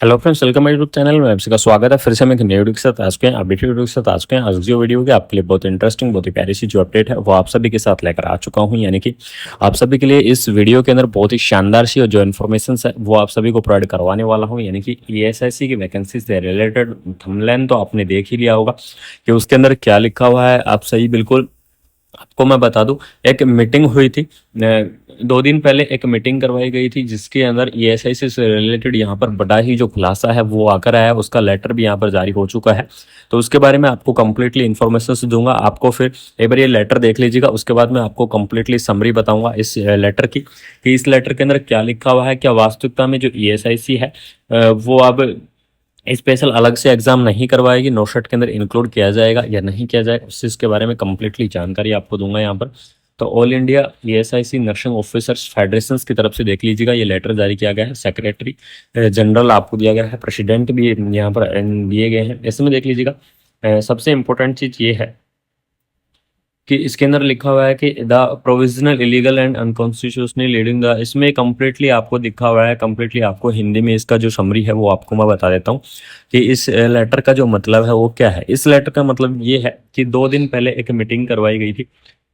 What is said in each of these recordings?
Hello friends, welcome my YouTube channel में आपका स्वागत है। फिर से हम एक नई वीडियो के साथ आ चुके हैं, अपडेट वीडियो के साथ आ चुके हैं। आज जो वीडियो होगी आपके लिए बहुत इंटरेस्टिंग, बहुत ही प्यारी सी जो अपडेट है वो आप सभी के साथ लेकर आ चुका हूं। यानी कि आप सभी के लिए इस वीडियो के अंदर बहुत ही शानदार सी और जो इन्फॉर्मेशन है वो आप सभी को प्रोवाइड करवाने वाला हूँ। यानी कि ईएसआईसी की वैकेंसी से रिलेटेड थंबनेल तो आपने देख ही लिया होगा कि उसके अंदर क्या लिखा हुआ है। आप सही बिल्कुल आपको मैं बता दूं, एक मीटिंग हुई थी 2 दिन पहले, एक मीटिंग करवाई गई थी जिसके अंदर ईएसआईसी से रिलेटेड यहाँ पर बड़ा ही जो खुलासा है वो आकर आया है। उसका लेटर भी यहाँ पर जारी हो चुका है, तो उसके बारे में आपको कंप्लीटली इन्फॉर्मेशन दूंगा। आपको फिर एक बार ये लेटर देख लीजिएगा, उसके बाद मैं आपको कंप्लीटली समरी बताऊंगा इस लेटर की कि इस लेटर के अंदर क्या लिखा हुआ है। क्या वास्तविकता में जो ईएसआईसी है वो अब स्पेशल अलग से एग्जाम नहीं करवाएगी, नोशेट के अंदर इंक्लूड किया जाएगा या नहीं किया जाएगा, उस चीज़ के बारे में कंप्लीटली जानकारी आपको दूंगा यहाँ पर। तो all India ESIC nursing officers federation की तरफ से देख लीजिएगा, ये लेटर जारी किया गया है। सेक्रेटरी जनरल आपको दिया गया है, प्रेसिडेंट भी यहाँ पर दिए गए हैं। इसमें देख लीजिएगा, सबसे इंपॉर्टेंट चीज़ ये है कि इसके अंदर लिखा हुआ है कि the provisional illegal and unconstitutional leading the, इसमें कंप्लीटली आपको लिखा हुआ है, कंप्लीटली आपको हिंदी में इसका जो समरी है वो आपको मैं बता देता हूँ कि इस लेटर का जो मतलब है वो क्या है। इस लेटर का मतलब ये है कि 2 दिन पहले एक मीटिंग करवाई गई थी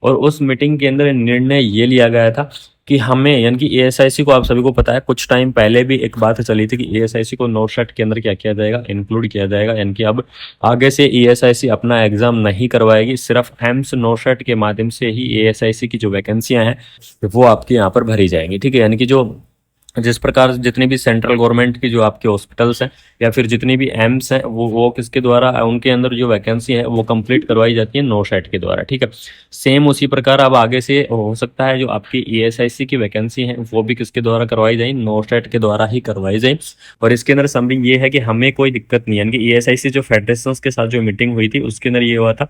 और उस मीटिंग के अंदर निर्णय ये लिया गया था कि हमें, यानी कि एएसआईसी को आप सभी को पता है, कुछ टाइम पहले भी एक बात चली थी कि एएसआईसी को नोशेट के अंदर क्या किया जाएगा, इंक्लूड किया जाएगा। यानी कि अब आगे से एएसआईसी अपना एग्जाम नहीं करवाएगी, सिर्फ एम्स नोशेट के माध्यम से ही एएसआईसी की जो वैकेंसियां हैं वो आपके यहाँ पर भरी जाएंगी। ठीक है, यानी कि जो जिस प्रकार जितनी भी सेंट्रल गवर्नमेंट की जो आपके हॉस्पिटल्स हैं या फिर जितनी भी एम्स हैं वो किसके द्वारा, उनके अंदर जो वैकेंसी है वो कंप्लीट करवाई जाती है नोशेट के द्वारा। ठीक है, सेम उसी प्रकार अब आगे से हो सकता है जो आपकी ईएसआईसी की वैकेंसी है वो भी किसके द्वारा करवाई जाए, नोशेट के द्वारा ही करवाई जाए। और इसके अंदर समरी ये है कि हमें कोई दिक्कत नहीं है, यानी कि ईएसआईसी जो फेडरेशन के साथ जो मीटिंग हुई थी उसके अंदर ये हुआ था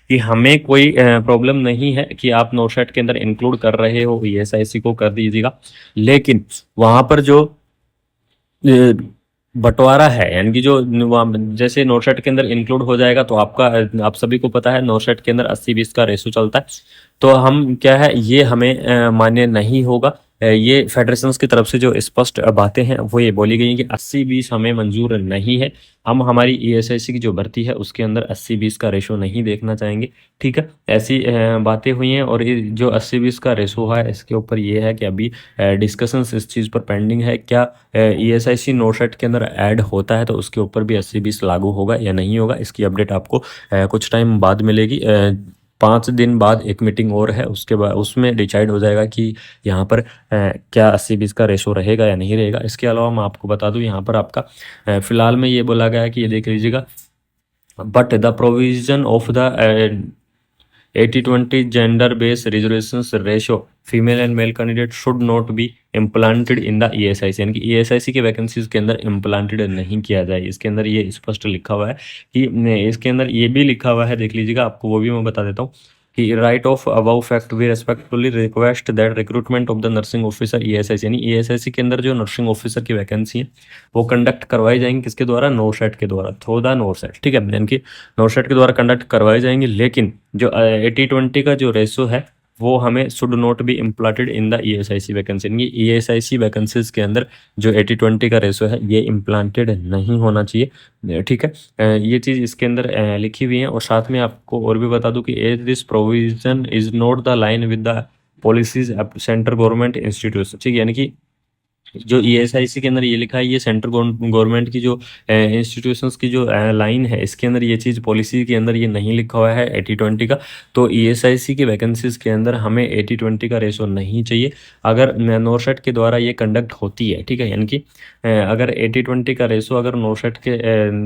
कि हमें कोई प्रॉब्लम नहीं है कि आप नोशेट के अंदर इंक्लूड कर रहे हो, ईएसआईसी को कर दीजिएगा। लेकिन वहां पर जो बंटवारा है, यानी कि जो जैसे नोशेट के अंदर इंक्लूड हो जाएगा तो आपका, आप सभी को पता है नोशेट के अंदर 80-20 का रेशो चलता है, तो हम क्या है ये हमें मान्य नहीं होगा। ये फेडरेशंस की तरफ से जो स्पष्ट बातें हैं वो ये बोली गई हैं कि 80-20 हमें मंजूर नहीं है। हम हमारी ईएसआईसी की जो भर्ती है उसके अंदर 80-20 का रेशो नहीं देखना चाहेंगे। ठीक है, ऐसी बातें हुई हैं और ये जो 80-20 का रेशो है इसके ऊपर ये है कि अभी डिस्कशंस इस चीज़ पर पेंडिंग है। क्या ईएसआईसी नोशेट के अंदर ऐड होता है तो उसके ऊपर भी 80-20 लागू होगा या नहीं होगा, इसकी अपडेट आपको कुछ टाइम बाद मिलेगी। 5 दिन बाद एक मीटिंग और है, उसके बाद उसमें डिसाइड हो जाएगा कि यहाँ पर क्या 80-20 का रेशो रहेगा या नहीं रहेगा। इसके अलावा मैं आपको बता दूं यहाँ पर आपका फिलहाल में ये बोला गया है कि ये देख लीजिएगा, but the provision of the 80-20 gender based reservation ratio female and male candidate should not be implanted in the ESIC, यानी कि ईएसआईसी की वैकेंसीज के अंदर इम्प्लांटेड नहीं किया जाए। इसके अंदर ये स्पष्ट लिखा हुआ है कि इसके अंदर ये भी लिखा हुआ है, देख लीजिएगा, आपको वो भी मैं बता देता हूँ कि right of above fact we respectfully request that recruitment of the nursing officer ESIC, यानी ईएसआईसी के अंदर जो नर्सिंग ऑफिसर की वैकेंसी है वो कंडक्ट करवाई जाएंगी किसके द्वारा, नोशेट के द्वारा, थ्रू द नोशेट। ठीक है, यानी कि नोशेट के द्वारा कंडक्ट करवाई जाएंगी, लेकिन जो 80-20 का जो रेशो है वो हमें should not be implanted in the ESIC vacancy, यानी ईएसआईसी वैकेंसीज के अंदर जो 80-20 का रेशो है ये इम्प्लांटेड नहीं होना चाहिए। ठीक है, ये चीज़ इसके अंदर लिखी हुई है। और साथ में आपको और भी बता दूं कि as this provision is not the line with the policies central government institute. ठीक है, यानी कि जो ईएसआईसी के अंदर ये लिखा है ये सेंट्रल गवर्नमेंट की जो इंस्टीट्यूशंस की जो लाइन है इसके अंदर ये चीज़ पॉलिसी के अंदर ये नहीं लिखा हुआ है 80-20 का। तो ईएसआईसी की वैकेंसीज के अंदर हमें 80-20 का रेशो नहीं चाहिए अगर नोशेट के द्वारा ये कंडक्ट होती है। ठीक है, यानी कि अगर 80-20 का रेशो अगर नोशेट के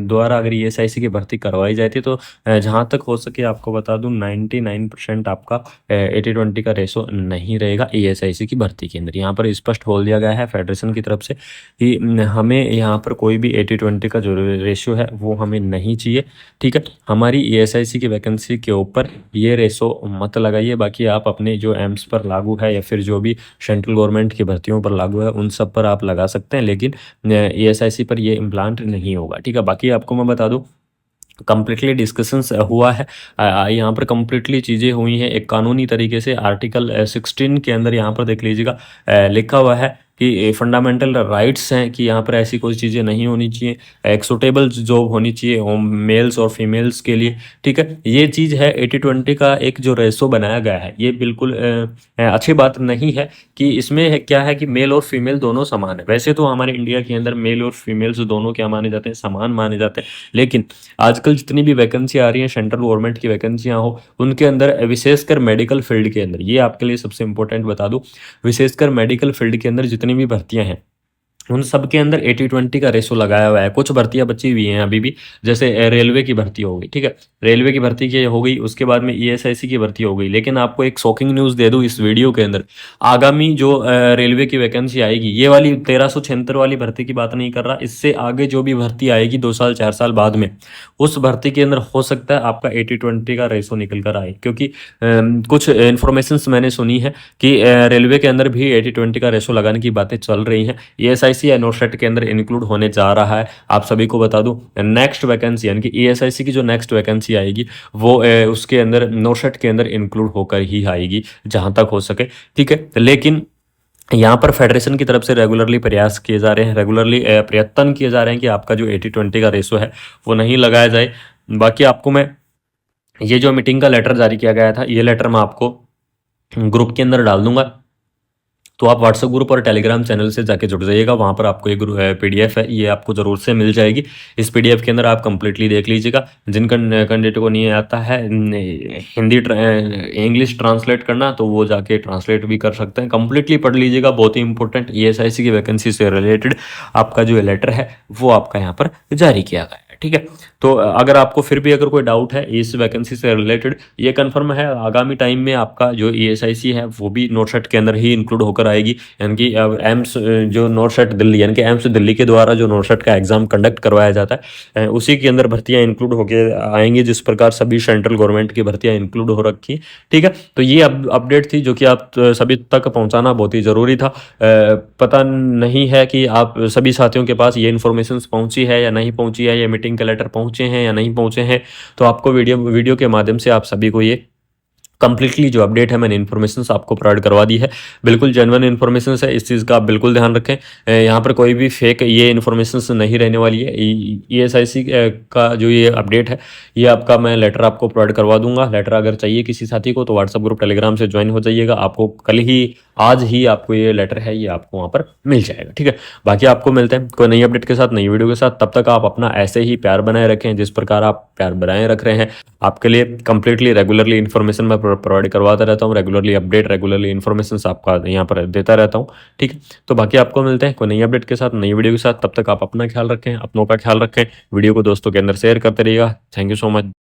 द्वारा अगर ईएसआईसी की भर्ती करवाई जाती तो जहाँ तक हो सके आपको बता दूं 99% आपका 80-20 का रेशो नहीं रहेगा ईएसआईसी की भर्ती के अंदर। यहाँ पर स्पष्ट बोल दिया गया है फेडरेशन की तरफ से कि हमें यहाँ पर कोई भी 80-20 का जो रेशो है वो हमें नहीं चाहिए। ठीक है, हमारी ईएसआईसी की वैकेंसी के ऊपर ये रेशो मत लगाइए, बाकी आप अपने जो एम्स पर लागू है या फिर जो भी सेंट्रल गवर्नमेंट की भर्तियों पर लागू है उन सब पर आप लगा सकते हैं, लेकिन ईएसआईसी पर ये इम्प्लांट नहीं होगा। ठीक है, बाकी आपको मैं बता दूं कंप्लीटली डिस्कशंस हुआ है, यहाँ पर कंप्लीटली चीज़ें हुई हैं एक कानूनी तरीके से। आर्टिकल 16 के अंदर यहाँ पर देख लीजिएगा लिखा हुआ है कि फंडामेंटल राइट्स हैं कि यहाँ पर ऐसी कोई चीज़ें नहीं होनी चाहिए, एक सुटेबल जॉब होनी चाहिए होम मेल्स और फीमेल्स के लिए। ठीक है, ये चीज़ है 80-20 का एक जो रेशो बनाया गया है, ये बिल्कुल अच्छी बात नहीं है कि इसमें क्या है कि मेल और फीमेल दोनों समान है। वैसे तो हमारे इंडिया के अंदर मेल और फीमेल्स दोनों क्या माने जाते हैं, समान माने जाते हैं, लेकिन आजकल जितनी भी वैकेंसी आ रही है सेंट्रल गवर्नमेंट की वैकेंसियां हो, उनके अंदर विशेषकर मेडिकल फील्ड के अंदर, ये आपके लिए सबसे इंपॉर्टेंट बता दूं, विशेषकर मेडिकल फील्ड के अंदर जितनी भी भर्तियां हैं उन सब के अंदर 80-20 का रेशो लगाया हुआ है। कुछ भर्तियां बची हुई हैं अभी भी, जैसे रेलवे की भर्ती हो गई, ठीक है, रेलवे की भर्ती की हो गई, उसके बाद में ईएसआईसी की भर्ती हो गई। लेकिन आपको एक शॉकिंग न्यूज़ दे दूं इस वीडियो के अंदर, आगामी जो रेलवे की वैकेंसी आएगी, ये वाली 1376 वाली भर्ती की बात नहीं कर रहा, इससे आगे जो भी भर्ती आएगी 2 साल 4 साल बाद में, उस भर्ती के अंदर हो सकता है आपका 80-20 का रेशो निकल कर आए। क्योंकि कुछ इन्फॉर्मेशन मैंने सुनी है कि रेलवे के अंदर भी 80-20 का रेशो लगाने की बातें चल रही हैं। ईएसआईसी या नोसेट के अंदर इंक्लूड होने जा रहा है। आप सभी को बता दूं, नेक्स्ट वैकेंसी यानी कि ईएसआईसी की जो नेक्स्ट वैकेंसी आएगी वो उसके अंदर नोसेट के अंदर इंक्लूड होकर ही आएगी जहां तक हो सके। ठीक है, लेकिन यहाँ पर फेडरेशन की तरफ से रेगुलरली प्रयास किए जा रहे हैं, रेगुलरली प्रयत्न किए जा रहे हैं कि आपका जो 80-20 का रेशो है वो नहीं लगाया जाए। बाकी आपको मैं ये जो मीटिंग का लेटर जारी किया गया था, ये लेटर मैं आपको ग्रुप के अंदर डाल दूंगा, तो आप व्हाट्सएप ग्रुप और टेलीग्राम चैनल से जाके जुड़ जाइएगा। वहाँ पर आपको एक पीडीएफ है, ये आपको ज़रूर से मिल जाएगी। इस पीडीएफ के अंदर आप कंप्लीटली देख लीजिएगा। जिन कैंडिडेट को नहीं आता है हिंदी इंग्लिश ट्रांसलेट करना, तो वो जाके ट्रांसलेट भी कर सकते हैं। कंप्लीटली पढ़ लीजिएगा, बहुत ही इंपॉर्टेंट ईएसआईसी की वैकेंसी से रिलेटेड आपका जो लेटर है वो आपका यहाँ पर जारी किया गया है। ठीक है, तो अगर आपको फिर भी अगर कोई डाउट है इस वैकेंसी से रिलेटेड, ये कंफर्म है आगामी टाइम में आपका जो ईएसआईसी है वो भी नोटसेट के अंदर ही इंक्लूड होकर आएगी। यानी कि एम्स जो नोटसेट दिल्ली यानी कि एम्स दिल्ली के द्वारा जो नोटसेट का एग्जाम कंडक्ट करवाया जाता है उसी के अंदर भर्तियां इंक्लूड होकर आएंगी, जिस प्रकार सभी सेंट्रल गवर्नमेंट की भर्तियां इंक्लूड हो रखी है। ठीक है, तो ये अपडेट थी जो कि आप सभी तक पहुंचाना बहुत ही ज़रूरी था। पता नहीं है कि आप सभी साथियों के पास ये इन्फॉर्मेशन पहुंची है या नहीं पहुंची है, ये मीटिंग के लेटर पहुंचे हैं या नहीं पहुंचे हैं, तो आपको वीडियो के माध्यम से आप सभी को ये कंप्लीटली जो अपडेट है मैंने इन्फॉर्मेशन आपको प्रोवाइड करवा दी है। बिल्कुल जेन्युइन इन्फॉर्मेशन है, इस चीज़ का आप बिल्कुल ध्यान रखें। यहाँ पर कोई भी फेक ये इन्फॉर्मेशन नहीं रहने वाली है। ईएसआईसी का जो ये अपडेट है ये आपका मैं लेटर आपको प्रोवाइड करवा दूंगा। लेटर अगर चाहिए किसी साथी को तो व्हाट्सएप ग्रुप टेलीग्राम से ज्वाइन हो जाइएगा। आपको कल ही आज ही आपको ये लेटर है ये आपको वहाँ पर मिल जाएगा। ठीक है, बाकी आपको मिलते हैं कोई नई अपडेट के साथ, नई वीडियो के साथ। तब तक आप अपना ऐसे ही प्यार बनाए रखें जिस प्रकार आप प्यार बनाए रख रहे हैं। आपके लिए कंप्लीटली रेगुलरली इन्फॉर्मेशन मैं प्रोवाइड करवाता रहता हूँ, रेगुलरली अपडेट रेगुलरली इन्फॉर्मेशन आपका यहाँ पर देता रहता हूँ। ठीक है, तो बाकी आपको मिलते हैं कोई नई अपडेट के साथ, नई वीडियो के साथ। तब तक आप अपना ख्याल रखें, अपनों का ख्याल रखें। वीडियो को दोस्तों के अंदर शेयर करते रहिएगा। Thank you so much.